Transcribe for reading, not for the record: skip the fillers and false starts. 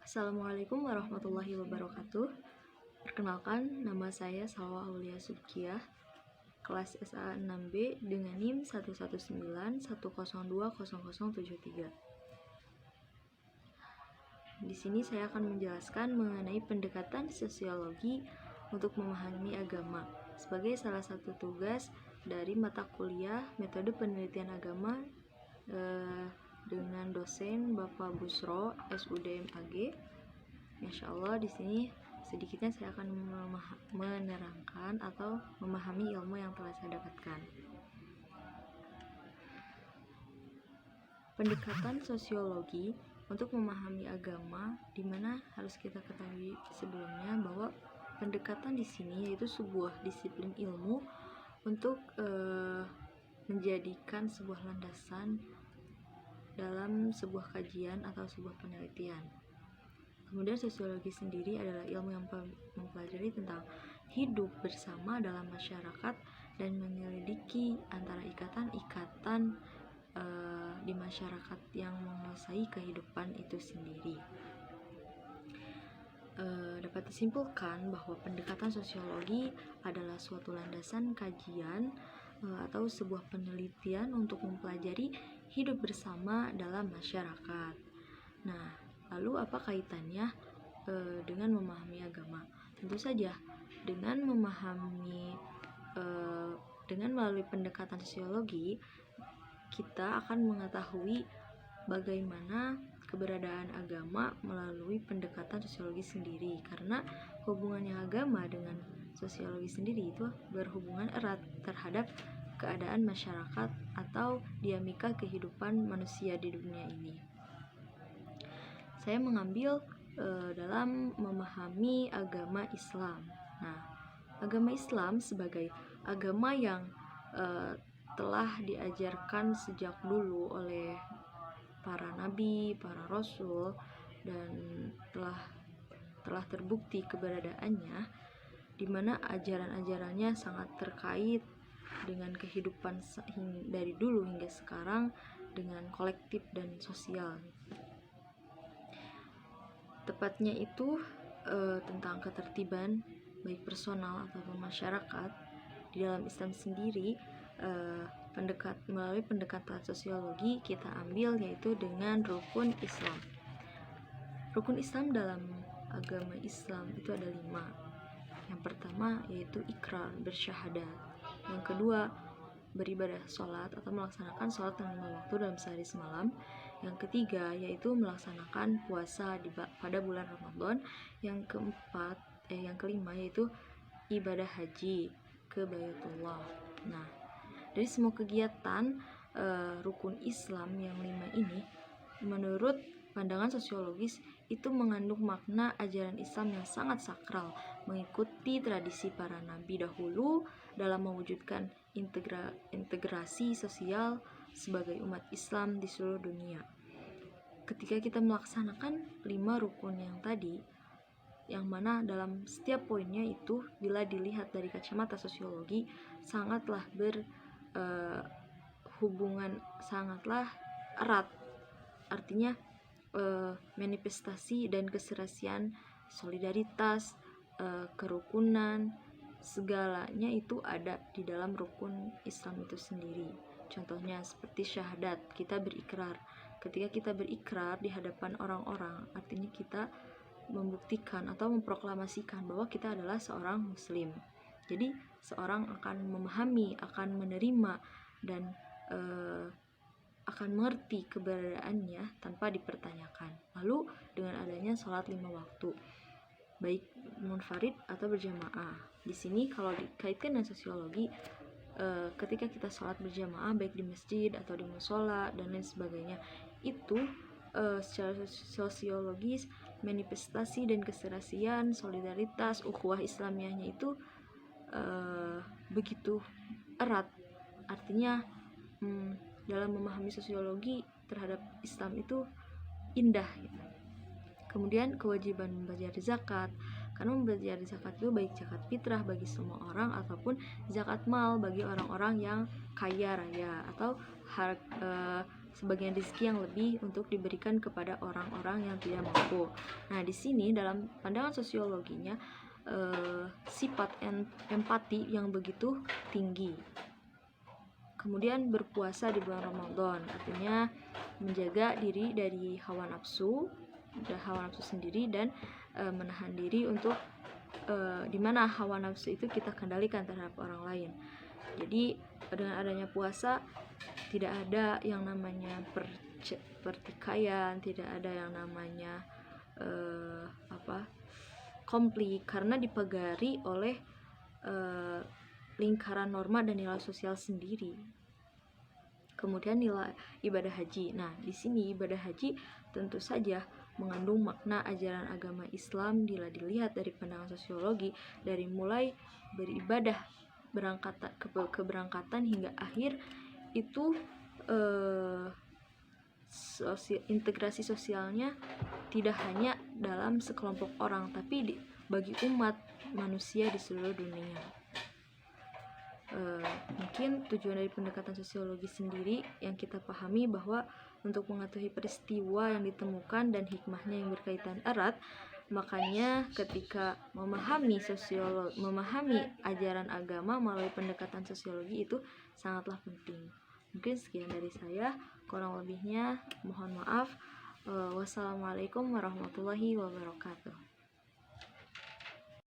Assalamualaikum warahmatullahi wabarakatuh. Perkenalkan, nama saya Salwa Aulia Subkiyah, kelas SA 6B dengan NIM 11910200073. Di sini saya akan menjelaskan mengenai pendekatan sosiologi untuk memahami agama sebagai salah satu tugas dari mata kuliah Metode Penelitian Agama dengan dosen Bapak Busro SUD MAG. Insya Allah di sini sedikitnya saya akan menerangkan atau memahami ilmu yang telah saya dapatkan. Pendekatan sosiologi untuk memahami agama, di mana harus kita ketahui sebelumnya bahwa pendekatan di sini yaitu sebuah disiplin ilmu untuk menjadikan sebuah landasan dalam sebuah kajian atau sebuah penelitian. Kemudian sosiologi sendiri adalah ilmu yang mempelajari tentang hidup bersama dalam masyarakat dan menyelidiki antara ikatan-ikatan di masyarakat yang menguasai kehidupan itu sendiri. Dapat disimpulkan bahwa pendekatan sosiologi adalah suatu landasan kajian atau sebuah penelitian untuk mempelajari hidup bersama dalam masyarakat. Nah, lalu apa kaitannya dengan memahami agama? Tentu saja dengan melalui pendekatan sosiologi kita akan mengetahui bagaimana keberadaan agama melalui pendekatan sosiologi sendiri, karena hubungannya agama dengan sosiologi sendiri itu berhubungan erat terhadap keadaan masyarakat atau dinamika kehidupan manusia di dunia ini. Saya mengambil dalam memahami agama Islam. Nah, agama Islam sebagai agama yang telah diajarkan sejak dulu oleh para nabi, para rasul, dan telah terbukti keberadaannya, di mana ajaran-ajarannya sangat terkait dengan kehidupan dari dulu hingga sekarang dengan kolektif dan sosial. Tepatnya itu tentang ketertiban baik personal ataupun masyarakat. Di dalam Islam sendiri melalui pendekatan sosiologi kita ambil yaitu dengan rukun Islam. Rukun Islam dalam agama Islam itu ada 5. Yang pertama yaitu ikrar, bersyahadat. Yang kedua, beribadah sholat atau melaksanakan sholat 5 waktu dalam sehari semalam. Yang ketiga yaitu melaksanakan puasa pada bulan Ramadan. Yang kelima yaitu ibadah haji ke Baitullah. Nah, dari semua kegiatan rukun Islam yang 5 ini, menurut pandangan sosiologis itu mengandung makna ajaran Islam yang sangat sakral, mengikuti tradisi para nabi dahulu dalam mewujudkan integrasi sosial sebagai umat Islam di seluruh dunia. Ketika kita melaksanakan 5 rukun yang tadi, yang mana dalam setiap poinnya itu bila dilihat dari kacamata sosiologi sangatlah berhubungan sangatlah erat, artinya manifestasi dan keserasian solidaritas, kerukunan, segalanya itu ada di dalam rukun Islam itu sendiri. Contohnya seperti syahadat, kita berikrar. Ketika kita berikrar di hadapan orang-orang, artinya kita membuktikan atau memproklamasikan bahwa kita adalah seorang muslim. Jadi seorang akan memahami, akan menerima, dan akan mengerti keberadaannya tanpa dipertanyakan. Lalu dengan adanya sholat 5 waktu, baik munfarid atau berjamaah. Di sini kalau dikaitkan dengan sosiologi, ketika kita sholat berjamaah baik di masjid atau di musola dan lain sebagainya, itu secara sosiologis manifestasi dan keserasian, solidaritas, ukhuwah Islamiyahnya itu begitu erat. Artinya dalam memahami sosiologi terhadap Islam itu indah gitu. Kemudian kewajiban membayar zakat, karena membayar zakat itu baik zakat fitrah bagi semua orang ataupun zakat mal bagi orang-orang yang kaya raya atau sebagian rezeki yang lebih untuk diberikan kepada orang-orang yang tidak mampu. Nah, di sini dalam pandangan sosiologinya sifat empati yang begitu tinggi. Kemudian berpuasa di bulan Ramadan, artinya menjaga diri dari hawa nafsu sendiri dan menahan diri untuk dimana hawa nafsu itu kita kendalikan terhadap orang lain. Jadi dengan adanya puasa tidak ada yang namanya pertikaian, tidak ada yang namanya konflik, karena dipagari oleh lingkaran norma dan nilai sosial sendiri. Kemudian nilai ibadah haji. Nah, di sini ibadah haji tentu saja mengandung makna ajaran agama Islam bila dilihat dari pandangan sosiologi, dari mulai beribadah keberangkatan hingga akhir itu integrasi sosialnya tidak hanya dalam sekelompok orang, tapi bagi umat manusia di seluruh dunia. Mungkin tujuan dari pendekatan sosiologi sendiri yang kita pahami bahwa untuk mengetahui peristiwa yang ditemukan dan hikmahnya yang berkaitan erat, makanya ketika memahami ajaran agama melalui pendekatan sosiologi itu sangatlah penting. Mungkin sekian dari saya, kurang lebihnya mohon maaf. Wassalamualaikum warahmatullahi wabarakatuh.